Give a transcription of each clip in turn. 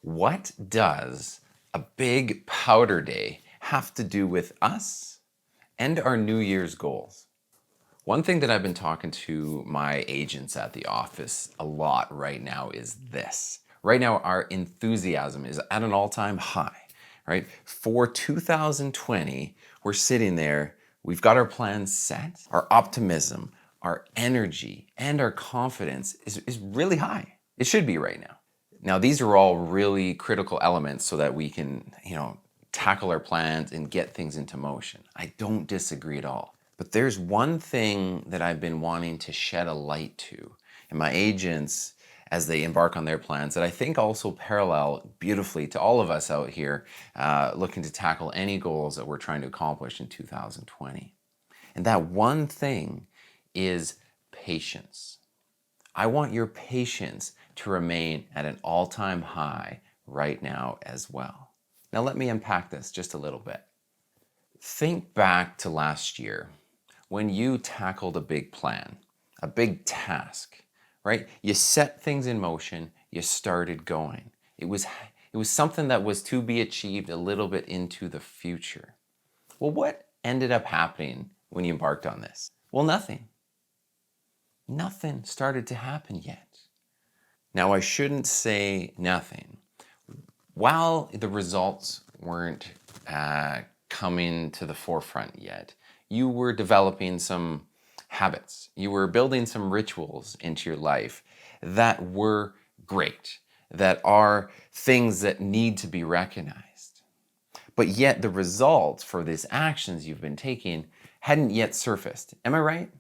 What does a big powder day have to do with us and our New Year's goals? One thing that I've been talking to my agents at the office a lot right now is this. Right now, our enthusiasm is at an all-time high, right? For 2020, we're sitting there, we've got our plans set, our optimism, our energy, and our confidence is really high. It should be right now. Now, these are all really critical elements so that we can, tackle our plans and get things into motion. I don't disagree at all. But there's one thing that I've been wanting to shed a light to in my agents as they embark on their plans that I think also parallel beautifully to all of us out here looking to tackle any goals that we're trying to accomplish in 2020. And that one thing is patience. I want your patience to remain at an all-time high right now as well. Now let me unpack this just a little bit. Think back to last year when you tackled a big plan, a big task, right? You set things in motion, you started going. It was something that was to be achieved a little bit into the future. Well, what ended up happening when you embarked on this? Well, nothing. Nothing started to happen yet. Now, I shouldn't say nothing. While the results weren't coming to the forefront yet, you were developing some habits. You were building some rituals into your life that were great, that are things that need to be recognized. But yet the results for these actions you've been taking hadn't yet surfaced. Am I right?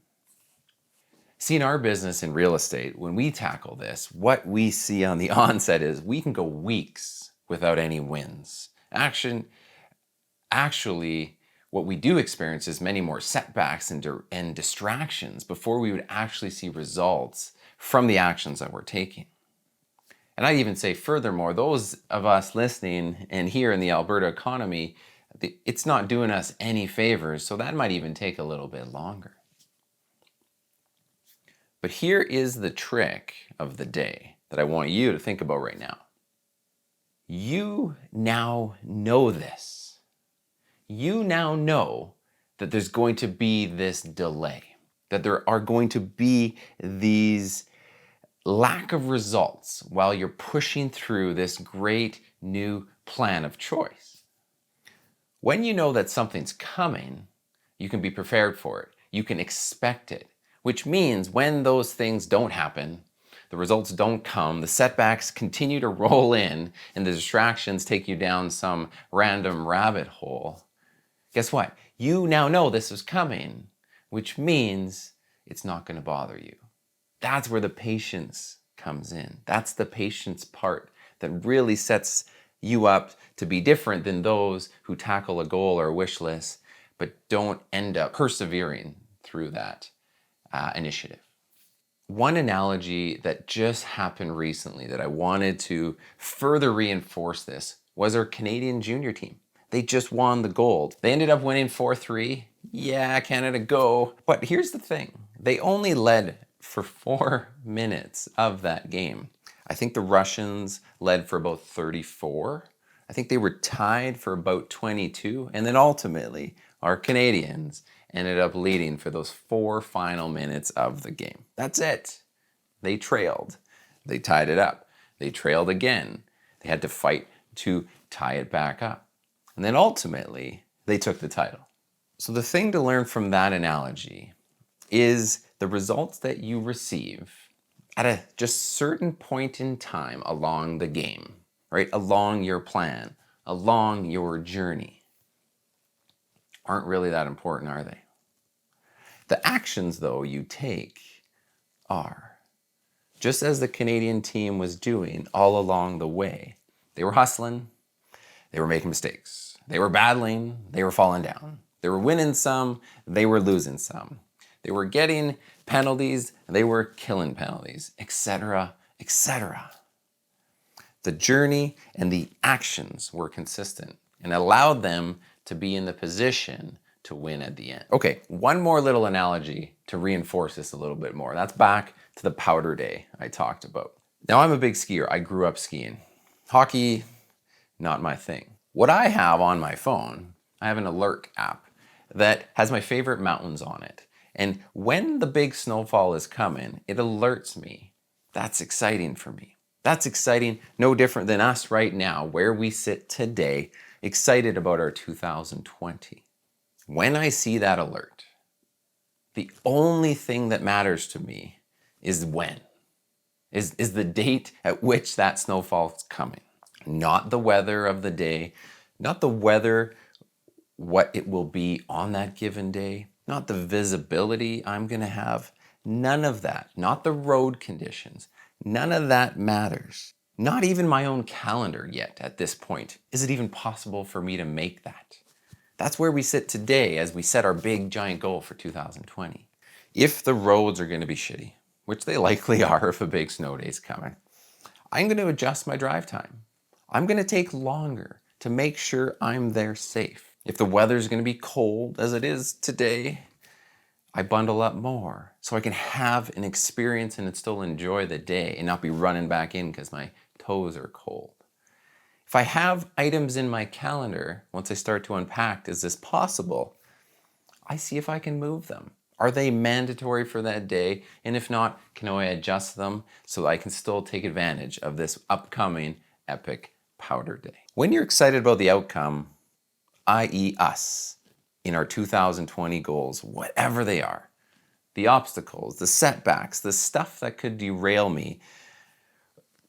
See, in our business in real estate, when we tackle this, what we see on the onset is we can go weeks without any wins. Actually, what we do experience is many more setbacks and distractions before we would actually see results from the actions that we're taking. And I'd even say furthermore, those of us listening and here in the Alberta economy, it's not doing us any favors, so that might even take a little bit longer. But here is the trick of the day that I want you to think about right now. You now know this. You now know that there's going to be this delay, that there are going to be these lack of results while you're pushing through this great new plan of choice. When you know that something's coming, you can be prepared for it. You can expect it. Which means when those things don't happen, the results don't come, the setbacks continue to roll in, and the distractions take you down some random rabbit hole, guess what? You now know this is coming, which means it's not going to bother you. That's where the patience comes in. That's the patience part that really sets you up to be different than those who tackle a goal or a wish list, but don't end up persevering through that initiative. One analogy that just happened recently that I wanted to further reinforce this was our Canadian junior team. They just won the gold. They ended up winning 4-3. Yeah, Canada go. But here's the thing. They only led for 4 minutes of that game. I think the Russians led for about 34. I think they were tied for about 22. And then ultimately, our Canadians ended up leading for those 4 final minutes of the game. That's it. They trailed. They tied it up. They trailed again. They had to fight to tie it back up. And then ultimately, they took the title. So the thing to learn from that analogy is the results that you receive at a just certain point in time along the game, right? Along your plan, along your journey, aren't really that important, are they? The actions, though, you take are. Just as the Canadian team was doing all along the way. They were hustling, they were making mistakes, they were battling, they were falling down. They were winning some, they were losing some. They were getting penalties, they were killing penalties, etc., etc. The journey and the actions were consistent and allowed them to be in the position to win at the end. Okay, one more little analogy to reinforce this a little bit more. That's back to the powder day I talked about. Now, I'm a big skier. I grew up skiing. Hockey, not my thing. What I have on my phone, I have an alert app that has my favorite mountains on it. And when the big snowfall is coming, it alerts me. That's exciting for me. That's exciting, no different than us right now, where we sit today, excited about our 2020. When I see that alert, the only thing that matters to me is when, is the date at which that snowfall is coming. Not the weather of the day, not the weather, what it will be on that given day, not the visibility I'm going to have, none of that, not the road conditions, none of that matters. Not even my own calendar yet at this point. Is it even possible for me to make that? That's where we sit today as we set our big giant goal for 2020. If the roads are going to be shitty, which they likely are if a big snow day is coming, I'm going to adjust my drive time. I'm going to take longer to make sure I'm there safe. If the weather's going to be cold, as it is today, I bundle up more so I can have an experience and still enjoy the day and not be running back in because my toes are cold. If I have items in my calendar, once I start to unpack, is this possible? I see if I can move them. Are they mandatory for that day? And if not, can I adjust them so I can still take advantage of this upcoming epic powder day? When you're excited about the outcome, i.e. us, in our 2020 goals, whatever they are, the obstacles, the setbacks, the stuff that could derail me,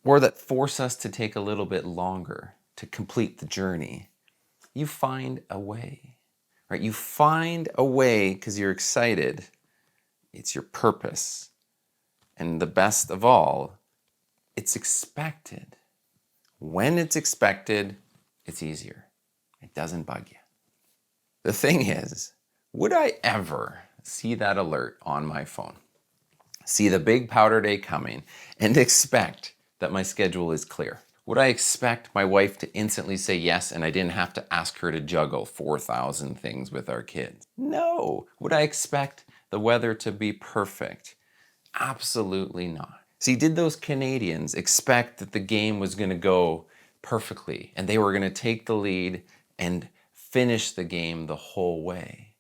or that force us to take a little bit longer to complete the journey, you find a way, right? You find a way because you're excited. It's your purpose. And the best of all, it's expected. When it's expected, it's easier. It doesn't bug you. The thing is, would I ever see that alert on my phone, see the big powder day coming, and expect that my schedule is clear? Would I expect my wife to instantly say yes and I didn't have to ask her to juggle 4,000 things with our kids? No. Would I expect the weather to be perfect? Absolutely not. See, did those Canadians expect that the game was going to go perfectly and they were going to take the lead and finish the game the whole way?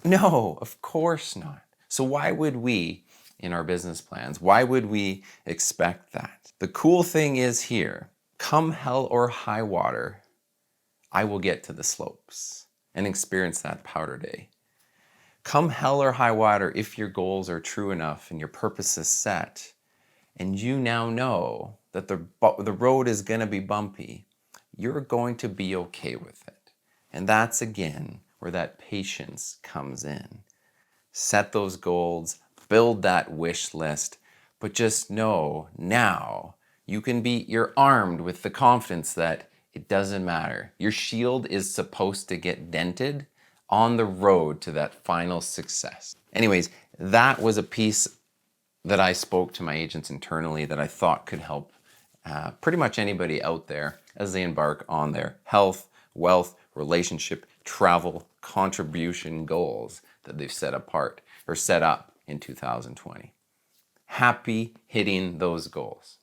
No, of course not. So why would we, in our business plans, why would we expect that? The cool thing is here, come hell or high water, I will get to the slopes and experience that powder day. Come hell or high water, if your goals are true enough and your purpose is set, and you now know that the road is going to be bumpy, you're going to be okay with it. And that's, again, where that patience comes in. Set those goals, build that wish list, but just know now you're armed with the confidence that it doesn't matter. Your shield is supposed to get dented on the road to that final success. Anyways, that was a piece that I spoke to my agents internally that I thought could help pretty much anybody out there as they embark on their health, wealth, relationship, travel, contribution goals that they've set up in 2020. Happy hitting those goals.